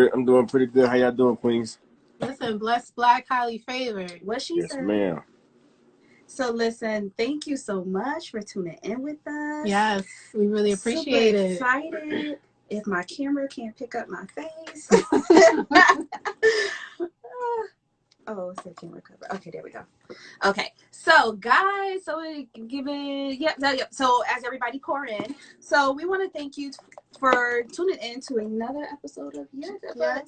I'm doing pretty good. How y'all doing, Queens? Listen, blessed, black, highly favored. What she Yes, said. ma'am. So listen, thank you so much for tuning in with us. Yes, we really appreciate Super it. excited. If my camera can't pick up my face. Oh, it's the camera cover. Okay, there we go. Okay, so guys, so we give it, yep. So as everybody pour in, so we want to thank you for tuning in to another episode of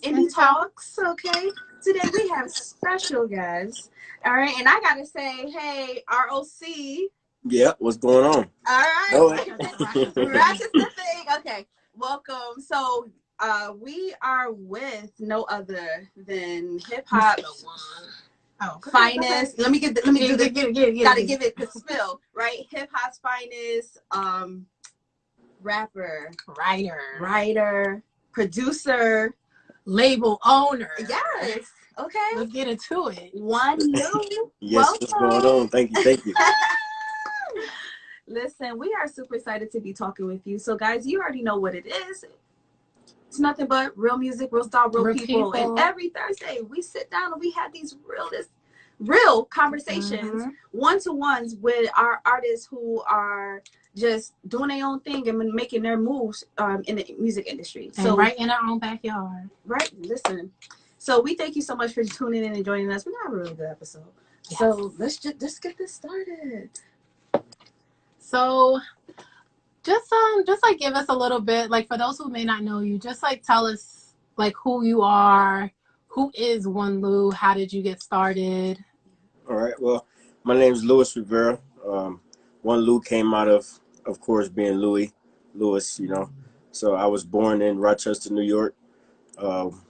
Indie Talks. Okay, today we have special guests. All right, and I gotta say, hey, ROC. Yeah, what's going on? All right, Oh, Rochester thing. Okay, welcome. So we are with no other than hip hop finest. Let me do the gotta give it the spill, right? Hip hop's finest, rapper, writer, producer, label owner. Yes. Okay. Let's get into it. One new. yes, welcome. what's going on? Thank you. Listen, we are super excited to be talking with you. So guys, you already know what it is. It's nothing but real music, real style, real people. And every Thursday we sit down and we have these real conversations, one-to-ones with our artists who are just doing their own thing and making their moves in the music industry. And so right in our own backyard. Right. Listen. So we thank you so much for tuning in and joining us. We're gonna have a really good episode. Yes. So let's just get this started. So just like give us a little bit, like for those who may not know you, just like tell us like who you are, who is One Lou, how did you get started? All right, well, my name is Louis Rivera. One Lou came out of course, being Louis, you know. So I was born in Rochester, New York.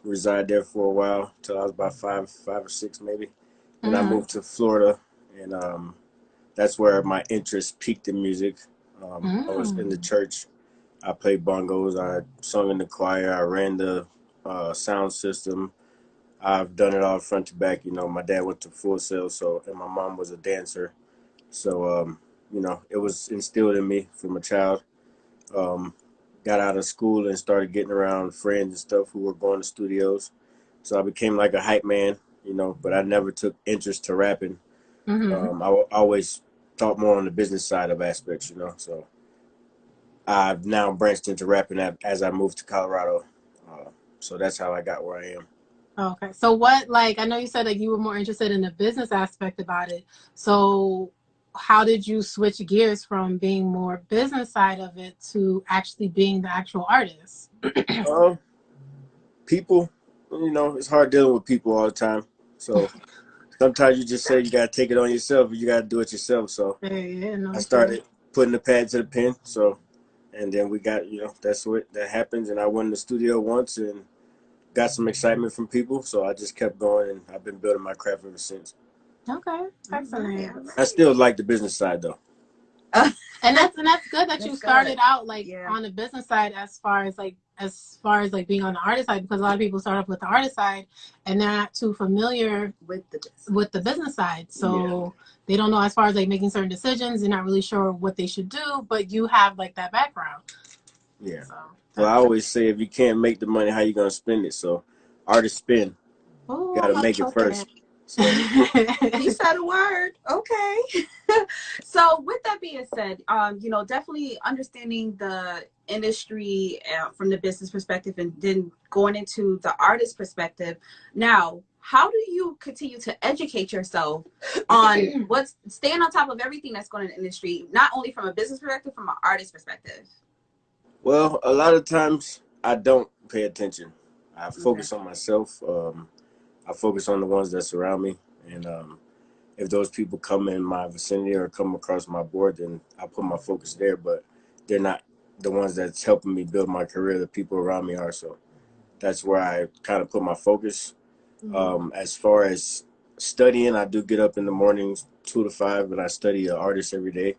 Resided there for a while till I was about five or six maybe. Then I moved to Florida, and that's where my interest peaked in music. I was in the church. I played bongos. I sung in the choir. I ran the sound system. I've done it all front to back. You know, my dad went to Full Sail, and my mom was a dancer. So, you know, it was instilled in me from a child. Got out of school and started getting around friends and stuff who were going to studios. So I became like a hype man, you know, but I never took interest to rapping. I always thought more on the business side of aspects, you know. So I've now branched into rapping as I moved to Colorado. So that's how I got where I am. Okay. So what, like, I know you said like you were more interested in the business aspect about it. So how did you switch gears from being more business side of it to actually being the actual artist? People, you know, it's hard dealing with people all the time. So sometimes you just say you got to take it on yourself. You got to do it yourself. So I started putting the pad to the pen. So, and then we got, you know, that's what that happens. And I went in the studio once and got some excitement from people. So I just kept going, and I've been building my craft ever since. Okay, excellent. I still like the business side though. And that's good that you started out like on the business side as far as being on the artist side, because a lot of people start off with the artist side and they're not too familiar with the business side. So they don't know as far as like making certain decisions. They're not really sure what they should do, but you have like that background. Yeah. So I always say if you can't make the money, how you gonna spend it? So artists spend. You gotta make it first. So. He said a word. Okay. So with that being said, you know, definitely understanding the industry from the business perspective and then going into the artist perspective. Now, how do you continue to educate yourself on staying on top of everything that's going in the industry, not only from a business perspective, from an artist perspective? Well, a lot of times I don't pay attention. I focus on myself. I focus on the ones that surround me, and if those people come in my vicinity or come across my board, then I put my focus there, but they're not the ones that's helping me build my career. The people around me are, so that's where I kind of put my focus. As far as studying, I do get up in the mornings 2 to 5, and I study artists every day.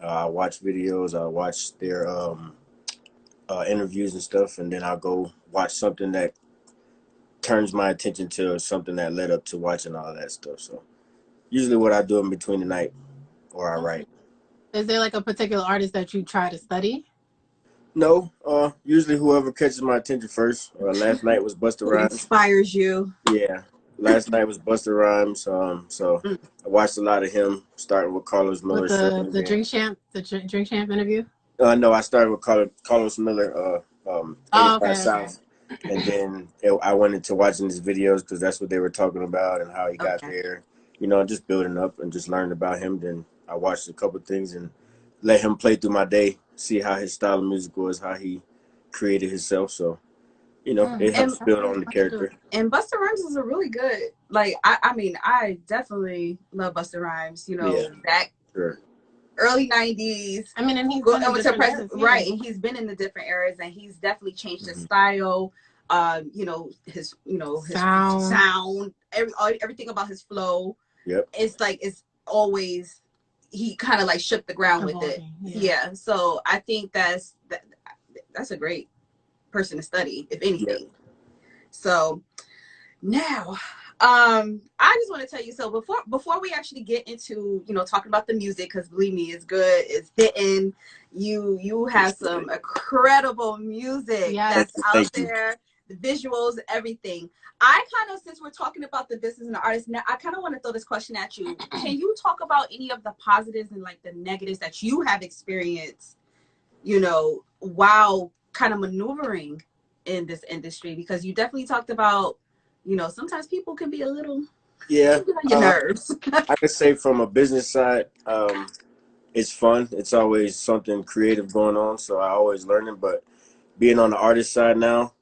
I watch videos, I watch their interviews and stuff, and then I'll go watch something that turns my attention to something that led up to watching all of that stuff. So usually what I do in between the night, or I write. Is there like a particular artist that you try to study? No, usually whoever catches my attention first. Last night was Busta Who Rhymes. inspires you? Yeah, last night was Busta Rhymes. So Mm. I watched a lot of him, starting with Carlos With Miller show, and the then drink champ interview. no, I started with Carlos Miller, Oh, 85 okay, South, and then I went into watching his videos because that's what they were talking about and how he got Okay. there. You know, just building up and just learned about him. Then I watched a couple of things and let him play through my day, see how his style of music was, how he created himself. So, you know, it And helps build on the character. and Busta Rhymes is a really good, like, I mean, I definitely love Busta Rhymes, you know, Yeah, that sure. early 90s. I mean, and he's Go been in over to different present, eras, yeah. right? And he's been in the different eras, and he's definitely changed his Mhm. style. You know, his sound, everything about his flow. Yep. It's like it's always, he kind of like shook the ground with it. Yeah. So I think that's a great person to study, if anything. Yep. So now, I just want to tell you. So before we actually get into, you know, talking about the music, because believe me, it's good, it's hitting. You have some incredible music that's out there, the visuals, everything. I kind of, since we're talking about the business and the artist, now I kind of want to throw this question at you. Can you talk about any of the positives and like the negatives that you have experienced, you know, while kind of maneuvering in this industry? Because you definitely talked about, you know, sometimes people can be a little on your nerves. I could say from a business side, it's fun. It's always something creative going on, so I always learning. But being on the artist side now,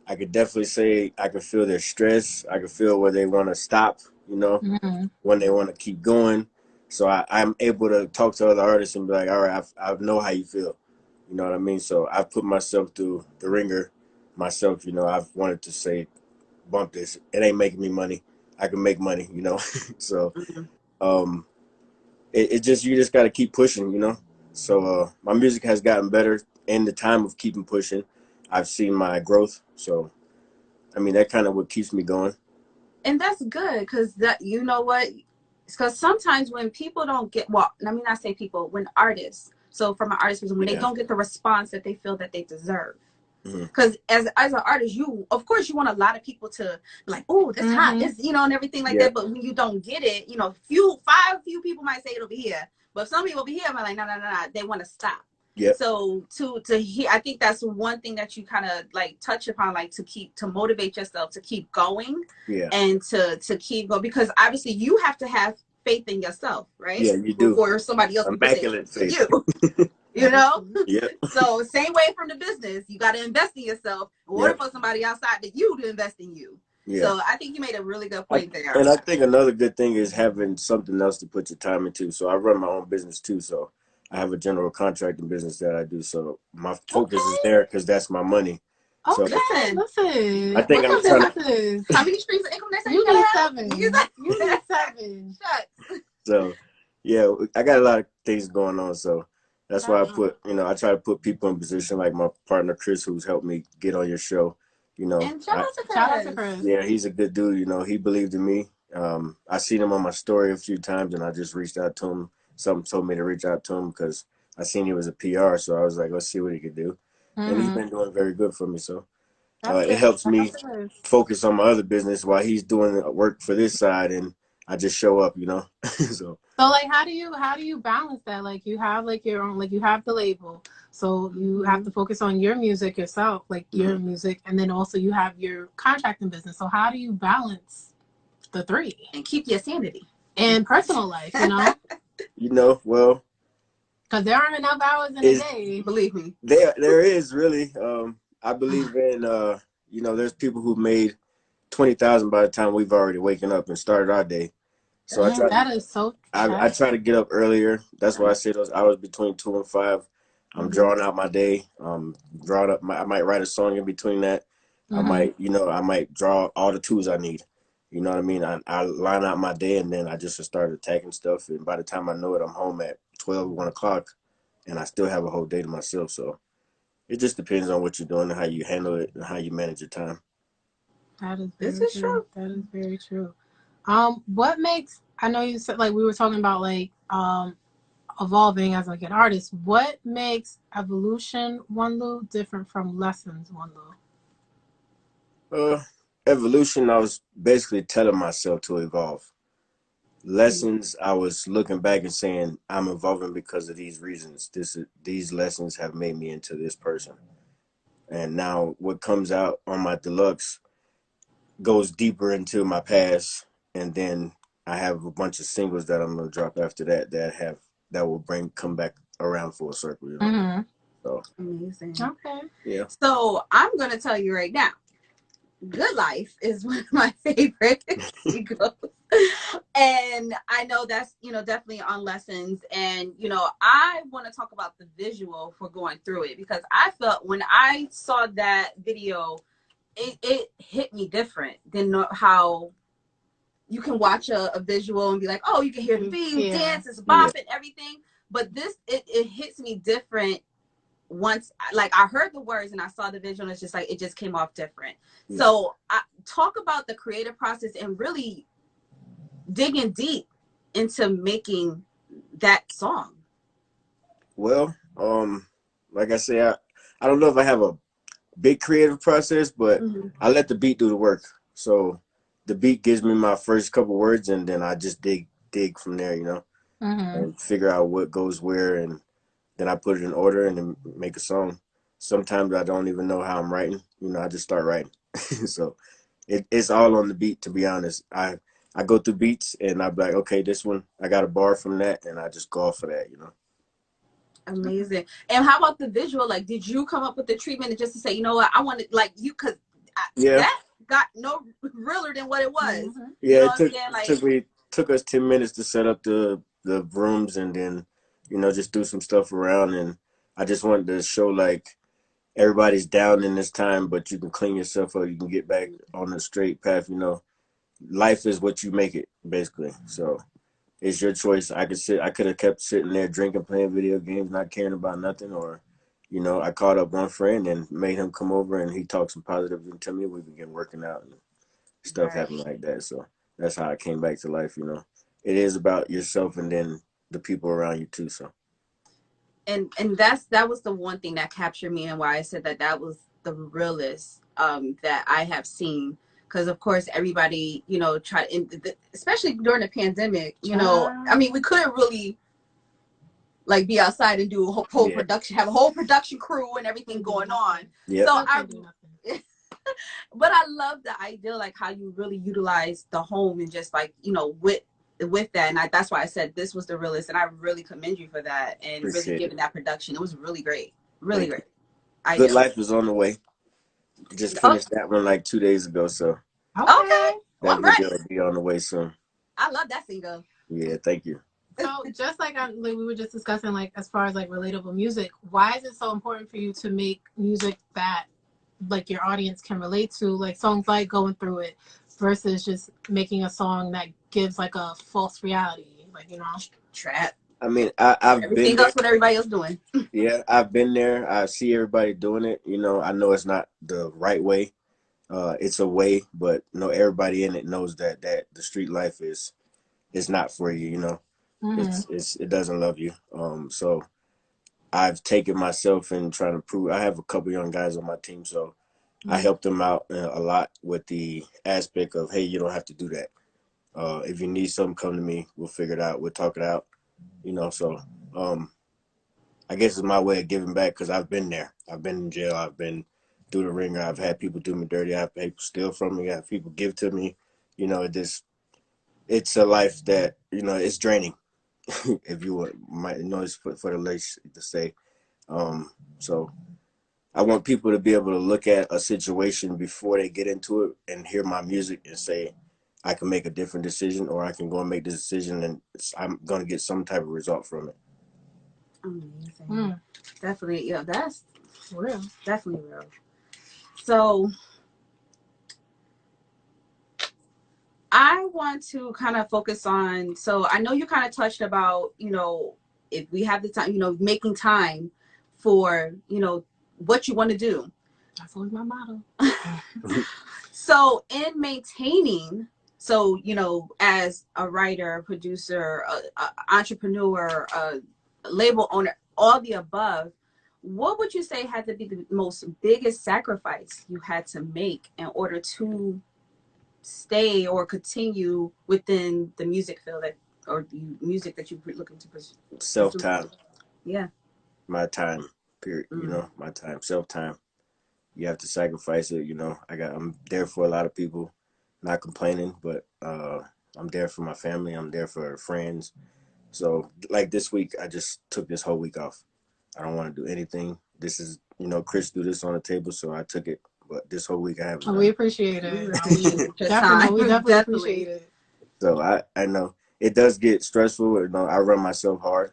I could definitely say I can feel their stress. I can feel where they want to stop, you know, when they want to keep going. So I'm able to talk to other artists and be like, all right, I know how you feel. You know what I mean? So I've put myself through the ringer myself. You know, I've wanted to say, bump this. It ain't making me money. I can make money, you know. So um, it just, you just got to keep pushing, you know. So my music has gotten better in the time of keeping pushing. I've seen my growth. So I mean, that kind of what keeps me going. And that's good, because that, you know what, because sometimes when people don't get, well, let me not say people, when artists, so from an artist person, when they don't get the response that they feel that they deserve, because as an artist, you, of course, you want a lot of people to be like, oh, that's hot, this, you know, and everything like that. But when you don't get it, you know, few people might say it'll be here, but some people be here, I'm like, no, they want to stop. So to hear, I think that's one thing that you kind of like touch upon, like to motivate yourself to keep going, and to keep going, because obviously you have to have faith in yourself, right? Yeah, you do. Before somebody else can say faith. You know? Yeah. So same way from the business, you got to invest in yourself in order for somebody outside of you to invest in you. So I think you made a really good point there. And I think another good thing is having something else to put your time into. So I run my own business too. So I have a general contracting business that I do. So my focus is there because that's my money. Oh, so listen. I think I'm trying to. How many streams of income next time? You need 7. You need 7. Shucks. So yeah, I got a lot of things going on. So that's why I put, you know, I try to put people in position, like my partner Chris, who's helped me get on your show. You know, and shout out to Chris. Yeah, he's a good dude. You know, he believed in me. I seen him on my story a few times, and I just reached out to him. Something told me to reach out to him because I seen he was a PR. So I was like, let's see what he could do. And he's been doing very good for me. So it helps me focus on my other business while he's doing work for this side, and I just show up, you know. So like, how do you balance that? Like, you have like your own, like you have the label, so you have to focus on your music yourself, like your music, and then also you have your contracting business. So how do you balance the 3 and keep your sanity and personal life? You know, you know, well, because there aren't enough hours in a day. Believe me, there is really. I believe in you know, there's people who made 20,000 by the time we've already waken up and started our day. So I try. That is so. I try to get up earlier. That's why I say those hours between 2 and 5. I'm drawing out my day. Drawing up. I might write a song in between that. I might draw all the tools I need. You know what I mean? I line out my day, and then I just start attacking stuff. And by the time I know it, I'm home at 12, 1 o'clock, and I still have a whole day to myself. So it just depends on what you're doing and how you handle it and how you manage your time. That is very true. That is very true. What makes, I know you said, like, we were talking about like evolving as like an artist, what makes Evolution One Lu different from Lessons One Lu? Evolution, I was basically telling myself to evolve. Lessons, I was looking back and saying I'm evolving because of these reasons. These lessons have made me into this person. And now what comes out on my deluxe goes deeper into my past, and then I have a bunch of singles that I'm gonna drop after that that will come back around full circle. You know? Mm-hmm. So amazing. Okay. Yeah. So I'm gonna tell you right now, Good Life is one of my favorite singles. And I know that's, definitely on Lessons. And, I want to talk about the visual for going through it, because I felt when I saw that video, it hit me different than how you can watch a visual and be like, oh, you can hear the beat, dance, it's bop and everything. But this, it hits me different once, like, I heard the words and I saw the visual, and it's just like it just came off different. Yeah. So talk about the creative process and really digging deep into making that song. Well, like I say, I don't know if I have a big creative process, but I let the beat do the work. So the beat gives me my first couple words, and then I just dig from there, and figure out what goes where, and then I put it in order and then make a song. Sometimes I don't even know how I'm writing. I just start writing. So it's all on the beat, to be honest. I go through beats and I'm like, okay, this one, I got a bar from that, and I just go off of that, Amazing. And how about the visual? Like, did you come up with the treatment just to say, you know what, I want it like you, because that got no realer than what it was. Yeah, took us 10 minutes to set up the rooms, and then just do some stuff around. And I just wanted to show like everybody's down in this time, but you can clean yourself up, you can get back on the straight path. Life is what you make it, basically. So it's your choice. I could have kept sitting there drinking, playing video games, not caring about nothing, or I called up one friend and made him come over, and he talked some positive into me. We began working out, and stuff happened like that. So that's how I came back to life. It is about yourself and then the people around you too. So and that was the one thing that captured me, and why I said that was the realest that I have seen. Because of course everybody tried, especially during the pandemic, I mean, we couldn't really like be outside and do a whole production, have a whole production crew and everything going on. So but I love the idea, like how you really utilize the home and just like, with that. And that's why I said this was the realest, and I really commend you for that, and really giving that production. It was really great. Really great. Good Life is on the way. Just finished that one like 2 days ago. So okay. That video will be on the way soon. I love that single. Yeah, thank you. So just like we were just discussing, like as far as like relatable music, why is it so important for you to make music that like your audience can relate to, like songs like Going Through It, versus just making a song that gives like a false reality, like trap? I mean, I've everything been else what everybody else doing. Yeah, I've been there. I see everybody doing it. I know it's not the right way. It's a way, but everybody in it knows that the street life is not for you. It doesn't love you. So I've taken myself and trying to prove. I have a couple young guys on my team, so I help them out a lot with the aspect of, hey, you don't have to do that. If you need something, come to me. We'll figure it out. We'll talk it out. So I guess it's my way of giving back, because I've been there. I've been in jail. I've been through the ringer. I've had people do me dirty. I've had people steal from me. I have people give to me. It's a life that, it's draining. If you might know, it's for the ladies to say. So I want people to be able to look at a situation before they get into it and hear my music and say, I can make a different decision, or I can go and make this decision and I'm going to get some type of result from it. Amazing. Definitely. Yeah, that's real. Definitely real. So I want to kind of focus on, so I know you kind of touched about, if we have the time, making time for, what you want to do. That's always my motto. So in maintaining, so, as a writer, a producer, a entrepreneur, label owner, all the above, what would you say had to be the most biggest sacrifice you had to make in order to stay or continue within the music field or the music that you're looking to pursue? Self-time. Yeah. My time, period. You know, my time, self-time. You have to sacrifice it. You know, I'm there for a lot of people, not complaining, but I'm there for my family. I'm there for friends. So like this week, I just took this whole week off. I don't want to do anything. This is, you know, Chris threw this on the table, so I took it. But this whole week I haven't done We it. appreciate it. We appreciate your Definitely, time. we definitely appreciate it. So I know it does get stressful. You know, I run myself hard.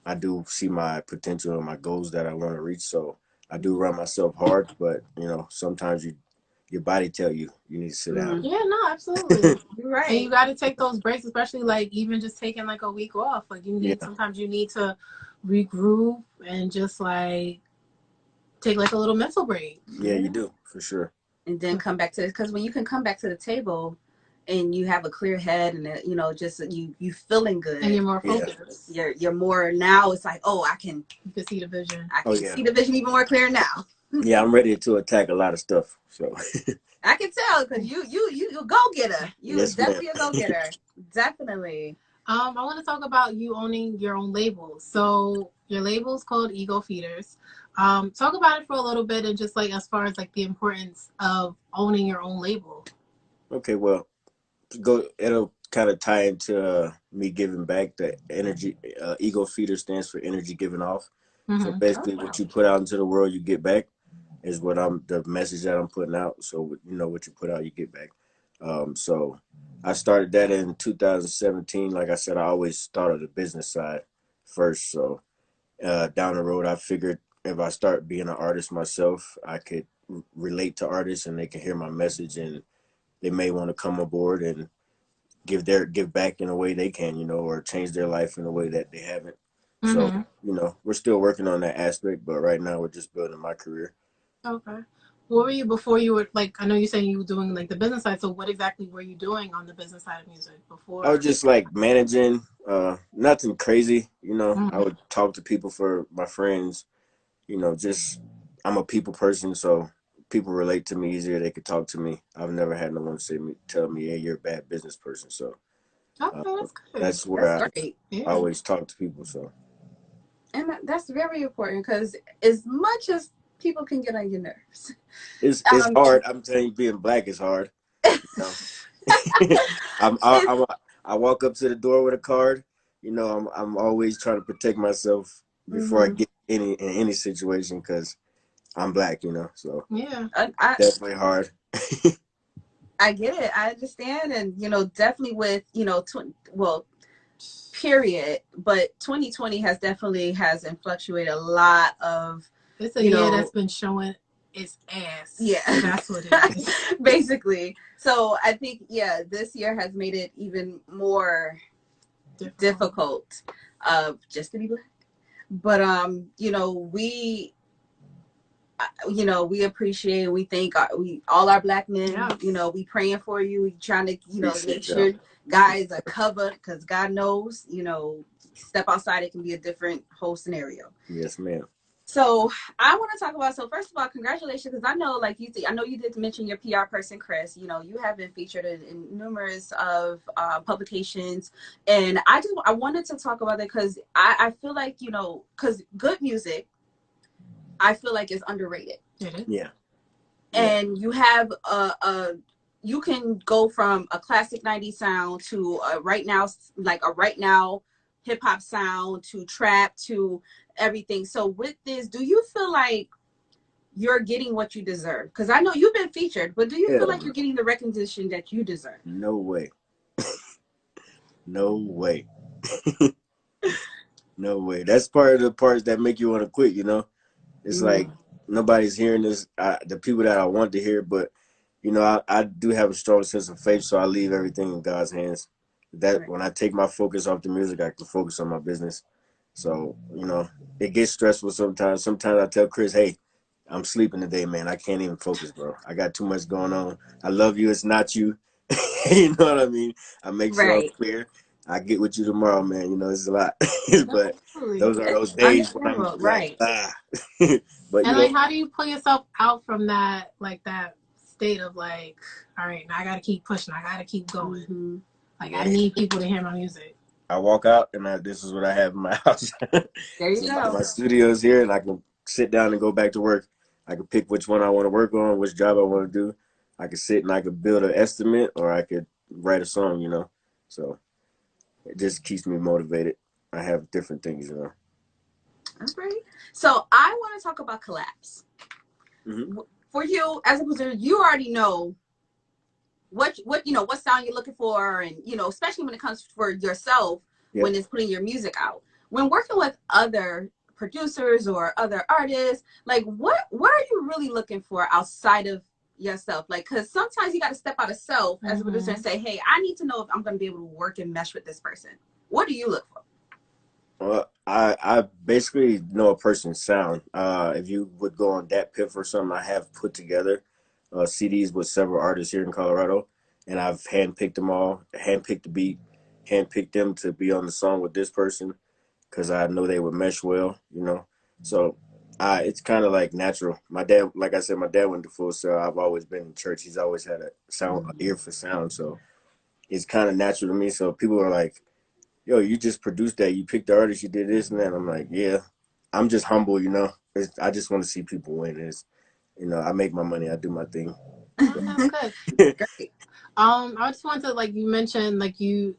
I do see my potential and my goals that I want to reach. So I do run myself hard, but you know, sometimes your body tell you need to sit down. Yeah, no, absolutely. You're right. And you got to take those breaks, especially like even just taking like a week off. Like you need sometimes you need to regroup and just like take like a little mental break. Yeah, you do for sure. And then come back to it, because when you can come back to the table and you have a clear head and you know, just you feeling good and you're more focused. You're more, now it's like, oh, you can see the vision. I can see the vision even more clear now. Yeah, I'm ready to attack a lot of stuff. So I can tell, because you a go-getter. You definitely a go-getter. Definitely. I want to talk about you owning your own label. So your label is called Ego Feeders. Talk about it for a little bit, and just like as far as like the importance of owning your own label. Okay, well, it'll kind of tie into me giving back. The energy, Ego Feeder stands for energy given off. So basically, what you put out into the world, you get back. Is what the message that I'm putting out. So you know, what you put out, you get back. So I started that in 2017. Like I said, I always thought of the business side first. So down the road, I figured if I start being an artist myself, I could relate to artists and they can hear my message, and they may want to come aboard and give back in a way they can, you know, or change their life in a way that they haven't. So, you know, we're still working on that aspect, but right now we're just building my career. Okay. What were you before you were like, I know you're saying you were doing like the business side. So what exactly were you doing on the business side of music before? I was just like managing, nothing crazy. You know, I would talk to people for my friends, you know, just, I'm a people person. So people relate to me easier. They could talk to me. I've never had no one tell me, hey, you're a bad business person. So that's good. That's where I always talk to people. So, and that's very important, because as much as people can get on your nerves, it's hard. I'm telling you, being black is hard. You know? I walk up to the door with a card. You know, I'm always trying to protect myself before I get in any situation, because I'm black. You know, so yeah, definitely hard. I get it. I understand, and you know, definitely with, you know, period. But 2020 has fluctuated a lot of. It's a year that's been showing its ass. Yeah, that's what it is. Basically. So I think this year has made it even more difficult just to be black. But you know, we appreciate, we thank all our black men. You know, we praying for you. We trying to, you know, make sure guys are covered, because God knows, you know, step outside, it can be a different whole scenario. Yes, ma'am. So I want to talk about, so first of all, congratulations, because I know, like I know you did mention your PR person, Chris. You know, you have been featured in numerous of publications, and I wanted to talk about that, because I feel like, you know, because good music, I feel like, is underrated. Yeah. And you have you can go from a classic 90s sound to right now hip hop sound, to trap, to everything. So with this, do you feel like you're getting what you deserve? Because I know you've been featured, but do you feel like you're getting the recognition that you deserve? No way. No way. No way. That's part of the parts that make you want to quit, you know? It's like nobody's hearing this, the people that I want to hear, but, you know, I do have a strong sense of faith, so I leave everything in God's hands. That when I take my focus off the music, I can focus on my business. So, you know, it gets stressful sometimes. Sometimes I tell Chris, hey, I'm sleeping today, man. I can't even focus, bro. I got too much going on. I love you. It's not you. You know what I mean? I make sure I'm clear. I get with you tomorrow, man. You know, it's a lot. But Absolutely. those are It's those days when I'm understandable, like, right? ah. But you And know, like, how do you pull yourself out from that, like that state of like, all right, now I gotta keep pushing, I gotta keep going. Mm-hmm. Like, I man, need people to hear my music. I walk out and this is what I have in my house. There you So go. my studio is here, and I can sit down and go back to work. I can pick which one I want to work on, which job I want to do. I could sit and I could build an estimate, or I could write a song. You know, so it just keeps me motivated. I have different things, you know. That's great. So I want to talk about collabs. Mm-hmm. For you as a producer, you already know what what sound you're looking for, and especially when it comes for yourself Yeah. when it's putting your music out. When working with other producers or other artists, like what are you really looking for outside of yourself? Like, because sometimes you got to step out of self as a producer and say, hey, I need to know if I'm going to be able to work and mesh with this person. What do you look for? Well, I basically know a person's sound. If you would go on Dat Piff or something, I have put together CDs with several artists here in Colorado, and I've handpicked them all, handpicked the beat, handpicked them to be on the song with this person because I know they would mesh well, you know. So it's kind of like natural. My dad, like I said, my dad went to Full Sail. I've always been in church. He's always had a sound ear for sound, so it's kind of natural to me. So people are like, yo, you just produced that. You picked the artist. You did this and that. I'm like, yeah. I'm just humble, you know. I just want to see people win. I make my money. I do my thing. That's good. Great. I just want to, like, you mentioned like you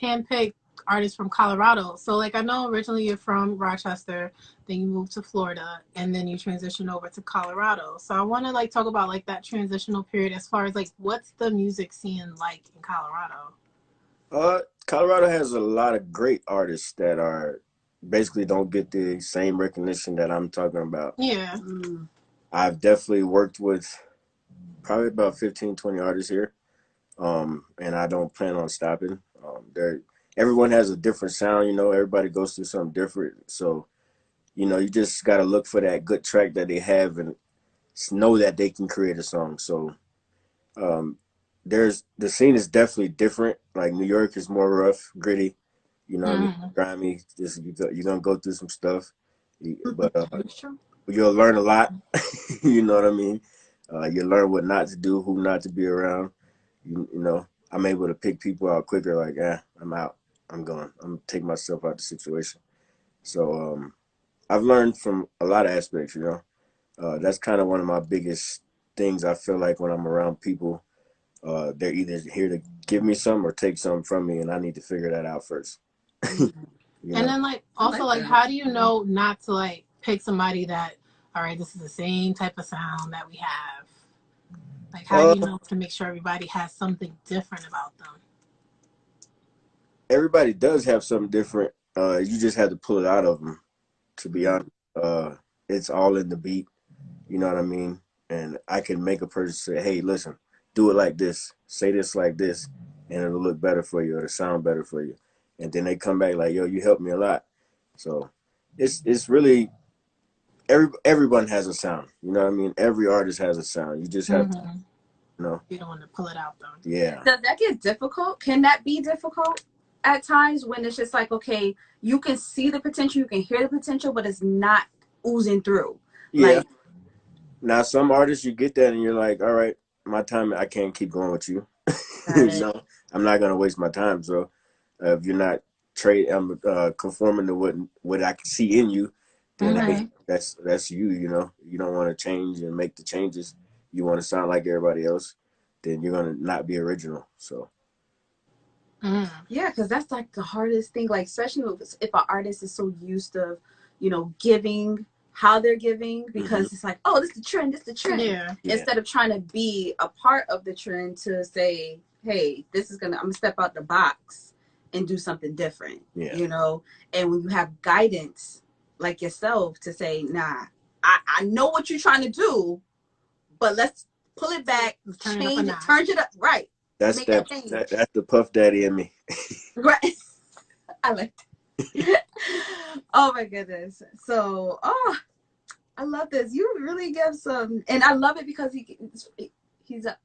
handpick artists from Colorado. So like, I know originally you're from Rochester, then you moved to Florida, and then you transitioned over to Colorado. So I want to like talk about like that transitional period as far as like what's the music scene like in Colorado? Colorado has a lot of great artists that are basically don't get the same recognition that I'm talking about. Yeah. I've definitely worked with probably about 15, 20 artists here. And I don't plan on stopping. Everyone has a different sound, you know, everybody goes through something different. So, you know, you just got to look for that good track that they have and know that they can create a song. So, um, the scene is definitely different. Like New York is more rough, gritty, you know what I mean, Mm-hmm. grimy. You're gonna go through some stuff, but you'll learn a lot. You know what I mean. You learn what not to do, who not to be around. You know, I'm able to pick people out quicker. Like, I'm out. I'm going. I'm gonna take myself out of the situation. So I've learned from a lot of aspects. You know, that's kind of one of my biggest things. I feel like when I'm around people, they're either here to give me some or take some from me, and I need to figure that out first. You And know. then like also like how do you know not to like pick somebody that, all right, this is the same type of sound that we have? Like how do Uh, you know to make sure everybody has something different about them? Everybody does have something different. You just have to pull it out of them. To be honest, it's all in the beat. You know what I mean? And I can make a person say, "Hey, listen, do it like this. Say this like this, and it'll look better for you. It'll sound better for you." And then they come back like, "Yo, you helped me a lot." So it's really everyone has a sound. You know what I mean? Every artist has a sound. You just have to, Mm-hmm. you know. You don't want to pull it out though. Yeah. Does that get difficult? Can that be difficult at times when it's just like, okay, you can see the potential, you can hear the potential, but it's not oozing through? Yeah. Like, Now some artists you get that and you're like, all right, my time. I can't keep going with you. got You it. know, I'm not gonna waste my time. So if you're not conforming to what I can see in you, then hey, Mm-hmm. that's you. You know, you don't want to change and make the changes. You want to sound like everybody else, then you're gonna not be original. So Mm-hmm. Yeah, because that's like the hardest thing. Like, especially if an artist is so used to, giving how they're giving, hmm because it's like, oh, this is the trend, this is the trend. Yeah. yeah, Instead of trying to be a part of the trend to say, hey, I'm gonna step out the box and do something different, yeah, And when you have guidance like yourself to say, nah, I know what you're trying to do, but let's pull it back, Let's turn it up a change it, notch. turn it up, right? that's Make that that, change. that's the Puff Daddy in me. Right. I like that. Oh my goodness. So, I love this. You really give some, and I love it because he's a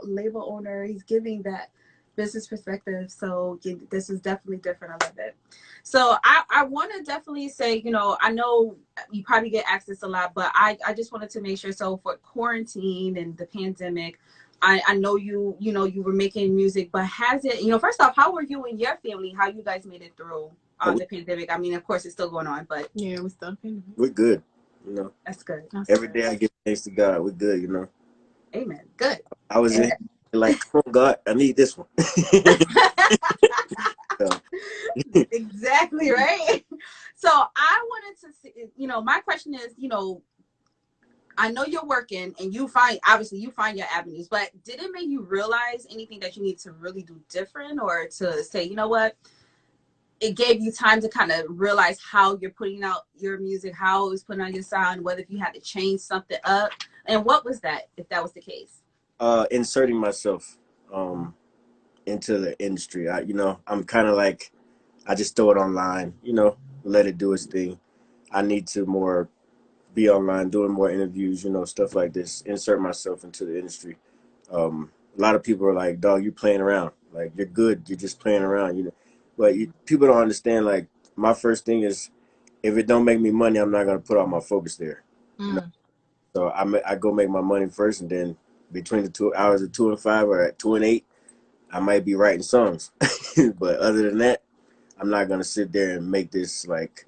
label owner. He's giving that business perspective. So this is definitely different. I love it. So I want to definitely say, you know, I know you probably get asked this a lot, but I just wanted to make sure. So for quarantine and the pandemic, I know you know, you were making music, but has it, you know, first off, how were you and your family? How you guys made it through the pandemic? I mean, of course, it's still going on, but yeah, we still we're good. You know, that's good. every day I give thanks to God. We're good. You know. Amen. Good. I was in like, come on, God, I need this one. So. Exactly right. So I wanted to see, you know, my question is, you know, I know you're working and you find your avenues, but did it make you realize anything that you need to really do different, or to say, you know what, it gave you time to kind of realize how you're putting out your music, how it was putting on your sound, whether if you had to change something up, and what was that, if that was the case? Inserting myself into the industry. You know, I'm kind of like, I just throw it online, you know, let it do its thing. I need to more be online, doing more interviews, you know, stuff like this, insert myself into the industry. A lot of people are like, dog, you're playing around. Like, you're good. You're just playing around, you know. But people don't understand, like, my first thing is, if it don't make me money, I'm not going to put all my focus there. You know? So I go make my money first, and then between the 2 hours of 2 and 5 or at 2 and 8, I might be writing songs. But other than that, I'm not going to sit there and make this like,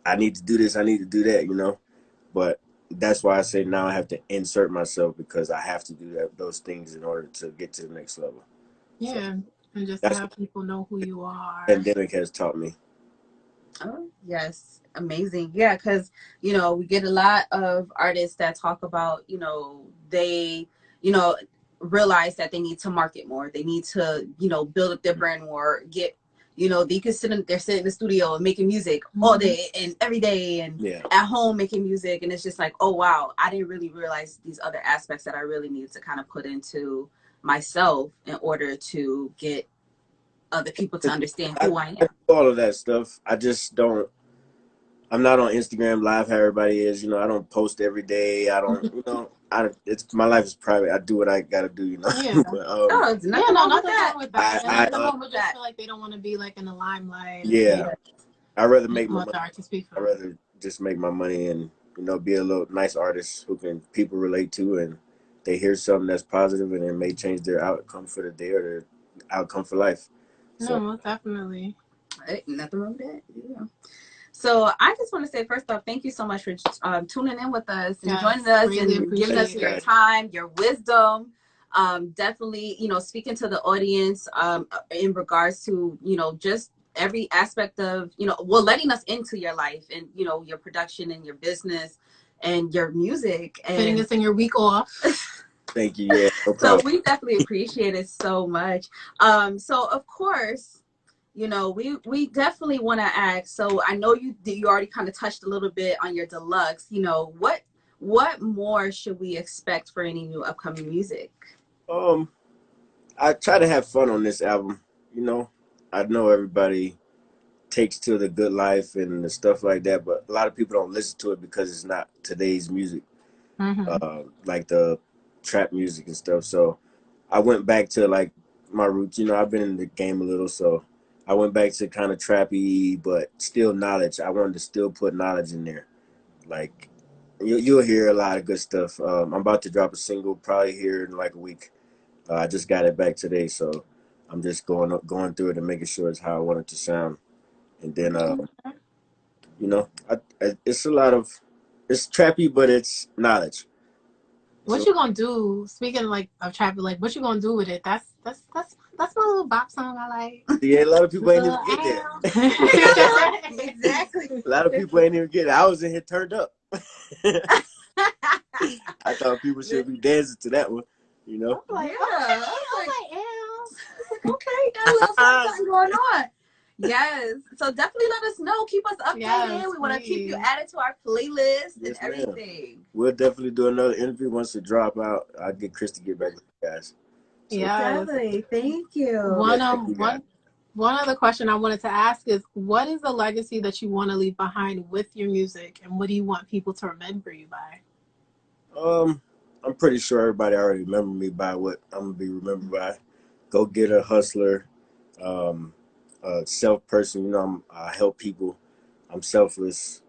I need to do this, I need to do that, you know. But that's why I say now I have to insert myself, because I have to do those things in order to get to the next level. Yeah, so, and just to have people know who you are. The pandemic has taught me. Oh, yes. Amazing. Yeah, because, you know, we get a lot of artists that talk about, you know, they, you know, realize that they need to market more. They need to, you know, build up their brand more, get, you know, they could they're sitting in the studio and making music all day and every day, and at home making music. And it's just like, oh, wow, I didn't really realize these other aspects that I really need to kind of put into myself in order to get other people to understand who I am. All of that stuff. I just don't. I'm not on Instagram Live how everybody is. You know, I don't post every day. I don't. You know, it's my life is private. I do what I gotta do. You know. Yeah. But, nothing wrong with that. And some people just feel like they don't want to be like in the limelight. Yeah. I'd rather make my money. I'd rather just make my money and, you know, be a little nice artist who people relate to, and they hear something that's positive and it may change their outcome for the day or their outcome for life. So, no, most definitely. Nothing wrong with that. Yeah. So I just want to say, first off, thank you so much for tuning in with us and joining us and giving us your time, your wisdom. Definitely, you know, speaking to the audience in regards to, you know, just every aspect of, you know, well, letting us into your life and, you know, your production and your business and your music. And putting us in your week off. Thank you. Yeah. No so we definitely appreciate it so much. So, of course, you know, we definitely want to ask. So I know you already kind of touched a little bit on your deluxe. You know, what more should we expect for any new upcoming music? I try to have fun on this album. You know, I know everybody takes to the good life and the stuff like that, but a lot of people don't listen to it because it's not today's music, like the trap music and stuff. So I went back to like my roots. You know, I've been in the game a little, so I went back to kind of trappy, but still knowledge. I wanted to still put knowledge in there. Like, you'll hear a lot of good stuff. I'm about to drop a single probably here in like a week. I just got it back today, so I'm just going through it and making sure it's how I want it to sound. And then, you know, it's a lot of, it's trappy, but it's knowledge. What you gonna do? Speaking like of trappy, like what you gonna do with it? That's my little bop song I like. Yeah, a lot of people ain't even get there. Exactly. A lot of people ain't even get it. I was in here turned up. I thought people should be dancing to that one, you know? I'm like, yeah. Okay, got a little something going on. Yes. So definitely let us know. Keep us updated. Yes, we want to keep you added to our playlist and everything. Ma'am. We'll definitely do another interview once it drop out. I'll get Chris to get back with you guys. So definitely. Thank you. One other question I wanted to ask is, what is the legacy that you want to leave behind with your music, and what do you want people to remember you by? I'm pretty sure everybody already remember me by what I'm gonna be remembered by. go-getter, hustler, self person. You know, I help people. I'm selfless.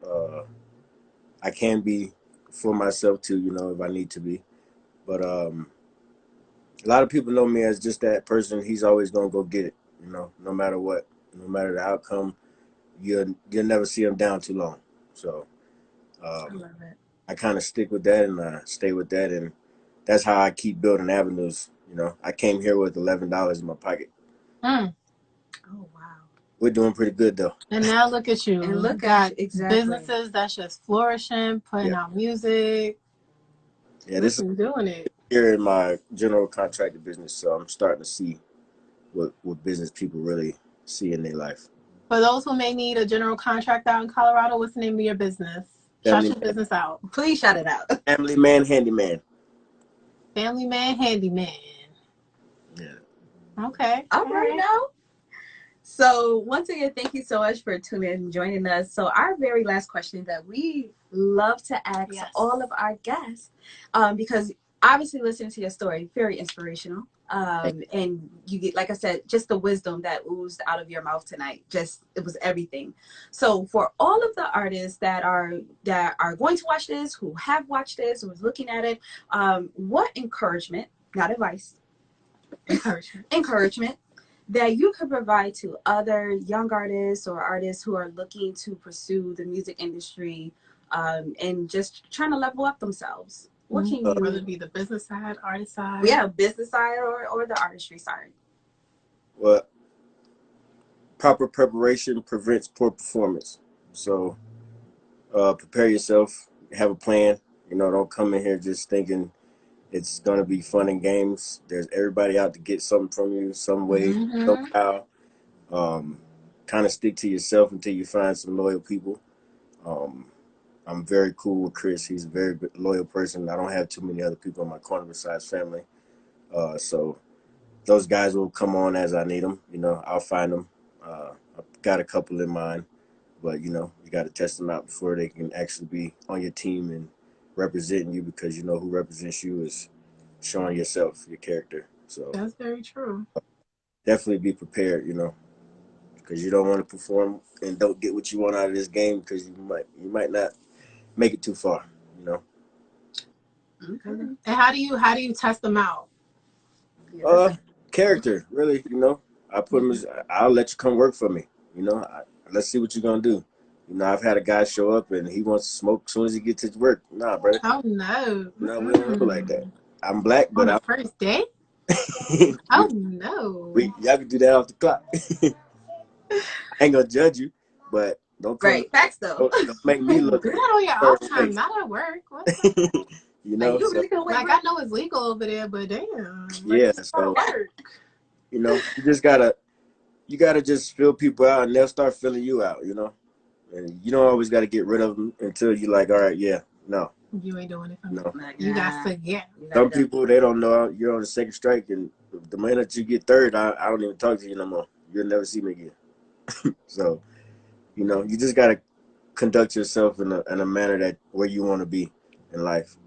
I can be for myself too, you know, if I need to be. But a lot of people know me as just that person. He's always gonna go get it, you know, no matter what, no matter the outcome. You'll never see him down too long. So I love it. I kind of stick with that and I stay with that, and that's how I keep building avenues. You know, I came here with $11 in my pocket. Mm. Oh wow. We're doing pretty good though. And now look at you. And look got at exactly. businesses that's just flourishing, putting out music. Yeah, this is doing it. Here in my general contractor business, so I'm starting to see what business people really see in their life. For those who may need a general contractor out in Colorado, what's the name of your business? Shout your business out. Please shout it out. Family Man Handyman. Family Man Handyman. Yeah. Okay. All right now. So once again, thank you so much for tuning in and joining us. So our very last question that we love to ask all of our guests, because obviously listening to your story, very inspirational. And you get, like I said, just the wisdom that oozed out of your mouth tonight. Just, it was everything. So for all of the artists that are going to watch this, who have watched this, who's looking at it, what encouragement, not advice, encouragement that you could provide to other young artists or artists who are looking to pursue the music industry, and just trying to level up themselves? What can you, whether it be the business side, artist side? Yeah, business side or the artistry side. Well, proper preparation prevents poor performance. So prepare yourself, have a plan. You know, don't come in here just thinking it's gonna be fun and games. There's everybody out to get something from you some way, somehow. Kind of stick to yourself until you find some loyal people. I'm very cool with Chris. He's a very loyal person. I don't have too many other people in my corner besides family. So those guys will come on as I need them. You know, I'll find them. I've got a couple in mind, but you know, you got to test them out before they can actually be on your team and representing you, because you know who represents you is showing yourself, your character. So that's very true. Definitely be prepared, you know, because you don't want to perform and don't get what you want out of this game, because you might not make it too far, you know. Okay. And how do you test them out? Character, really, you know. I put them. I'll let you come work for me, you know. Let's see what you're gonna do. You know, I've had a guy show up and he wants to smoke as soon as he gets to work. Nah, brother. Oh no. No, we don't do like that. I'm black, but on the first day. Oh no. Y'all can do that off the clock. I ain't gonna judge you, but don't come. Right, facts though. Don't make me look. Do that on your off time, not at work. What? You know, like, you really gonna like I know it's legal over there, but damn. Yeah, so you know, you gotta just fill people out, and they'll start filling you out. You know, and you don't always got to get rid of them until you're like, all right, yeah, no, you ain't doing it for me. No, you got to forget. Some people, they don't know you're on the second strike, and the minute you get third, I don't even talk to you no more. You'll never see me again. So, you know, you just gotta conduct yourself in a manner that where you want to be in life.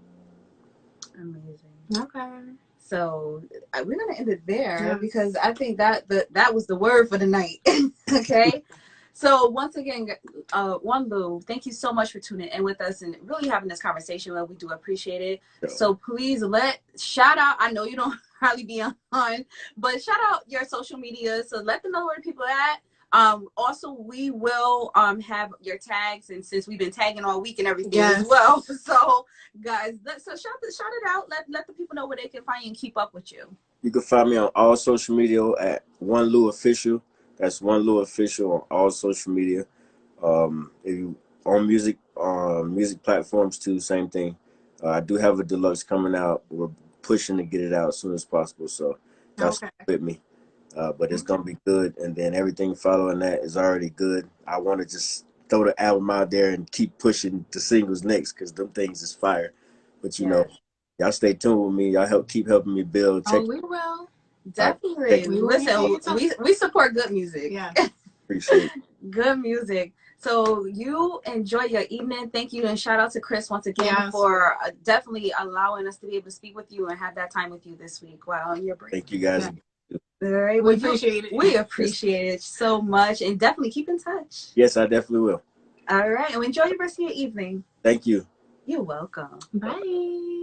Amazing. Okay. So we're gonna end it there because I think that was the word for the night. Okay. So once again, Lou, thank you so much for tuning in with us and really having this conversation. Well, we do appreciate it. Yeah. So please shout out. I know you don't probably be on, but shout out your social media. So let them know where the people are at. Also, we will have your tags, and since we've been tagging all week and everything as well. So guys, shout it out. Let the people know where they can find you and keep up with you. You can find me on all social media at One Lou Official. That's One Lou Official on all social media. If you on music platforms too, same thing. I do have a deluxe coming out. We're pushing to get it out as soon as possible. So that's with me. But it's gonna be good, and then everything following that is already good. I want to just throw the album out there and keep pushing the singles next, because them things is fire. But you know, y'all stay tuned with me. Y'all keep helping me build. We will. Definitely. Listen, we support good music. Yeah. Appreciate it. Good music. So you enjoy your evening. Thank you, and shout out to Chris once again for definitely allowing us to be able to speak with you and have that time with you this week while on your break. Thank you guys. All right. We appreciate it. We appreciate it so much, and definitely keep in touch. Yes, I definitely will. All right. And enjoy the rest of your evening. Thank you. You're welcome. Bye.